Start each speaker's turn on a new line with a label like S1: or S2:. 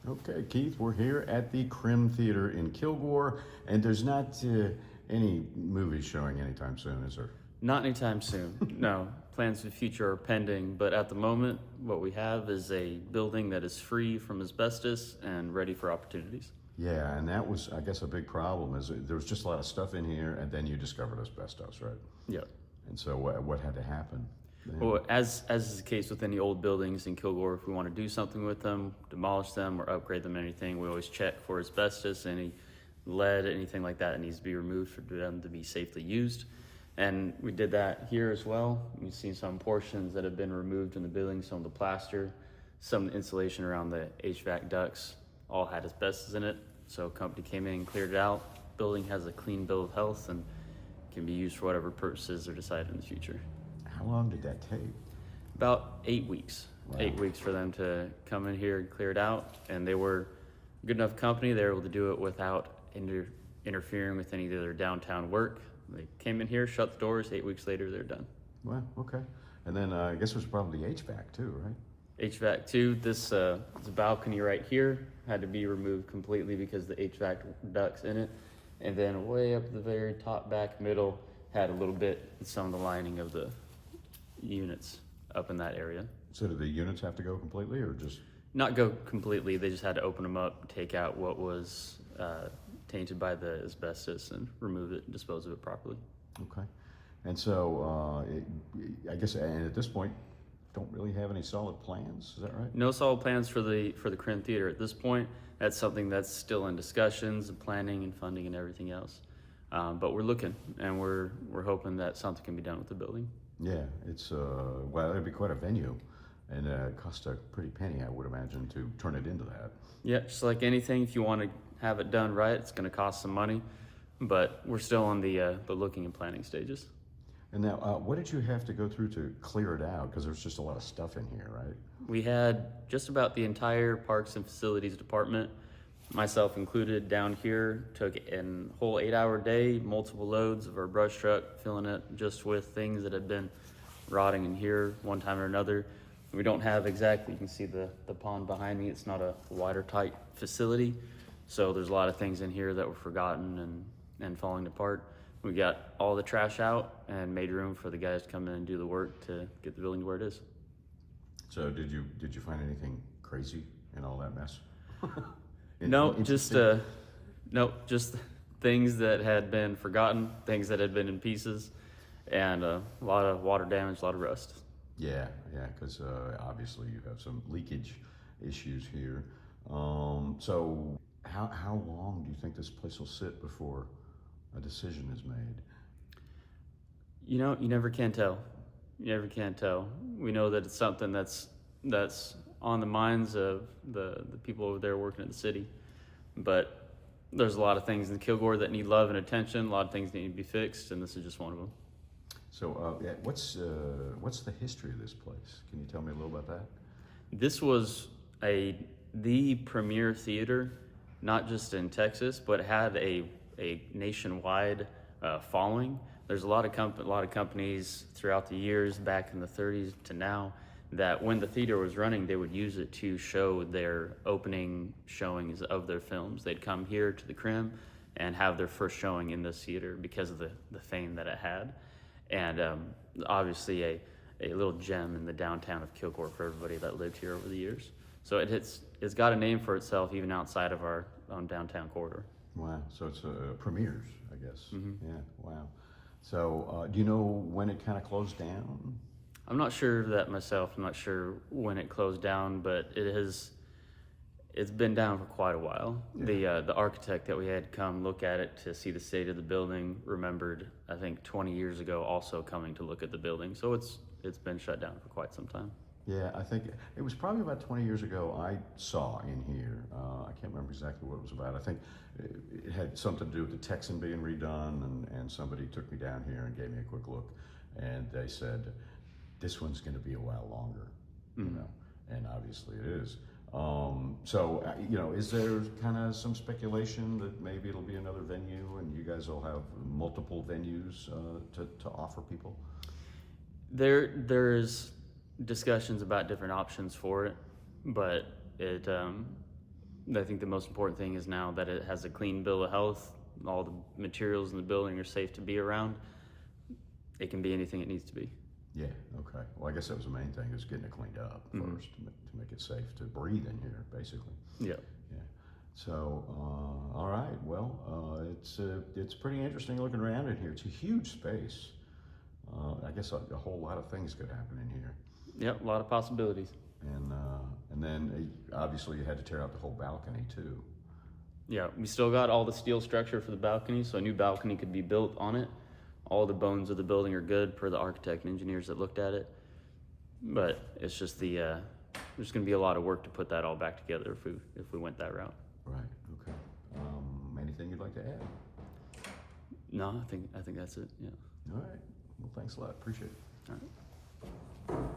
S1: Okay, Keith, we're here at the Crim Theater in Kilgore, and there's not any movies showing anytime soon, is there?
S2: Not anytime soon, no. Plans for the future are pending, but at the moment, what we have is a building that is free from asbestos and ready for opportunities.
S1: Yeah, and that was, I guess, a big problem, is there was just a lot of stuff in here, and then you discovered asbestos, right?
S2: Yep.
S1: And so what had to happen?
S2: Well, as is the case with any old buildings in Kilgore, if we want to do something with them, demolish them or upgrade them, anything, we always check for asbestos, any lead, anything like that needs to be removed for them to be safely used. And we did that here as well. We've seen some portions that have been removed in the building, some of the plaster, some of the insulation around the HVAC ducts, all had asbestos in it. So a company came in and cleared it out. Building has a clean bill of health and can be used for whatever purposes are decided in the future.
S1: How long did that take?
S2: About 8 weeks.
S1: Wow.
S2: 8 weeks for them to come in here and clear it out. And they were a good enough company. They were able to do it without interfering with any of their downtown work. They came in here, shut the doors. 8 weeks later, they're done.
S1: Well, okay. And then I guess it was probably HVAC too, right?
S2: HVAC too. This balcony right here had to be removed completely because the HVAC ducts in it. And then way up the very top back middle had a little bit, some of the lining of the units up in that area.
S1: So did the units have to go completely or just?
S2: Not go completely, they just had to open them up, take out what was tainted by the asbestos and remove it and dispose of it properly.
S1: Okay. And so I guess, and at this point, don't really have any solid plans, is that right?
S2: No solid plans for the Crim Theater at this point. That's something that's still in discussions and planning and funding and everything else. But we're looking and we're hoping that something can be done with the building.
S1: Yeah, it's, well, it'd be quite a venue, and it cost a pretty penny, I would imagine, to turn it into that.
S2: Yeah, just like anything, if you want to have it done right, it's going to cost some money, but we're still on the looking and planning stages.
S1: And now, what did you have to go through to clear it out? Because there's just a lot of stuff in here, right?
S2: We had just about the entire Parks and Facilities Department, myself included, down here, took a whole 8-hour day, multiple loads of our brush truck, filling it just with things that had been rotting in here one time or another. We don't have exactly, you can see the pond behind me, it's not a watertight facility, so there's a lot of things in here that were forgotten and falling apart. We got all the trash out and made room for the guys to come in and do the work to get the building to where it is.
S1: So did you find anything crazy in all that mess?
S2: No, just things that had been forgotten, things that had been in pieces, and a lot of water damage, a lot of rust.
S1: Yeah, because obviously you have some leakage issues here. So how long do you think this place will sit before a decision is made?
S2: You know, you never can tell. You never can tell. We know that it's something that's on the minds of the people over there working at the city, but there's a lot of things in Kilgore that need love and attention. A lot of things need to be fixed, and this is just one of them.
S1: So what's the history of this place? Can you tell me a little about that?
S2: This was the premier theater, not just in Texas, but had a nationwide following. There's a lot of companies throughout the years, back in the 30s to now, that when the theater was running, they would use it to show their opening showings of their films. They'd come here to the Crim and have their first showing in this theater because of the fame that it had. And obviously a little gem in the downtown of Kilgore for everybody that lived here over the years. So it's got a name for itself even outside of our own downtown corridor.
S1: Wow, so it's premieres, I guess.
S2: Mm-hmm.
S1: Yeah, wow. So do you know when it kind of closed down?
S2: I'm not sure of that myself. I'm not sure when it closed down, but it's been down for quite a while. Yeah. The architect that we had come look at it to see the state of the building remembered, I think 20 years ago, also coming to look at the building. So it's been shut down for quite some time.
S1: Yeah, I think it was probably about 20 years ago I saw in here. I can't remember exactly what it was about. I think it had something to do with the Texan being redone, and somebody took me down here and gave me a quick look, and they said, this one's going to be a while longer, you know, and obviously it is. So, you know, is there kind of some speculation that maybe it'll be another venue and you guys will have multiple venues to offer people?
S2: There's discussions about different options for it, but I think the most important thing is now that it has a clean bill of health. All the materials in the building are safe to be around. It can be anything it needs to be.
S1: Yeah, okay. Well, I guess that was the main thing, is getting it cleaned up first to make it safe to breathe in here, basically.
S2: Yeah.
S1: Yeah. So, all right. Well, it's pretty interesting looking around in here. It's a huge space. I guess a whole lot of things could happen in here.
S2: Yep, a lot of possibilities.
S1: And then obviously you had to tear out the whole balcony too.
S2: Yeah, we still got all the steel structure for the balcony, so a new balcony could be built on it. All the bones of the building are good per the architect and engineers that looked at it. But it's just there's going to be a lot of work to put that all back together if we went that route.
S1: Right. Okay. Anything you'd like to add?
S2: No, I think that's it. Yeah.
S1: All right. Well, thanks a lot. Appreciate it.
S2: All right.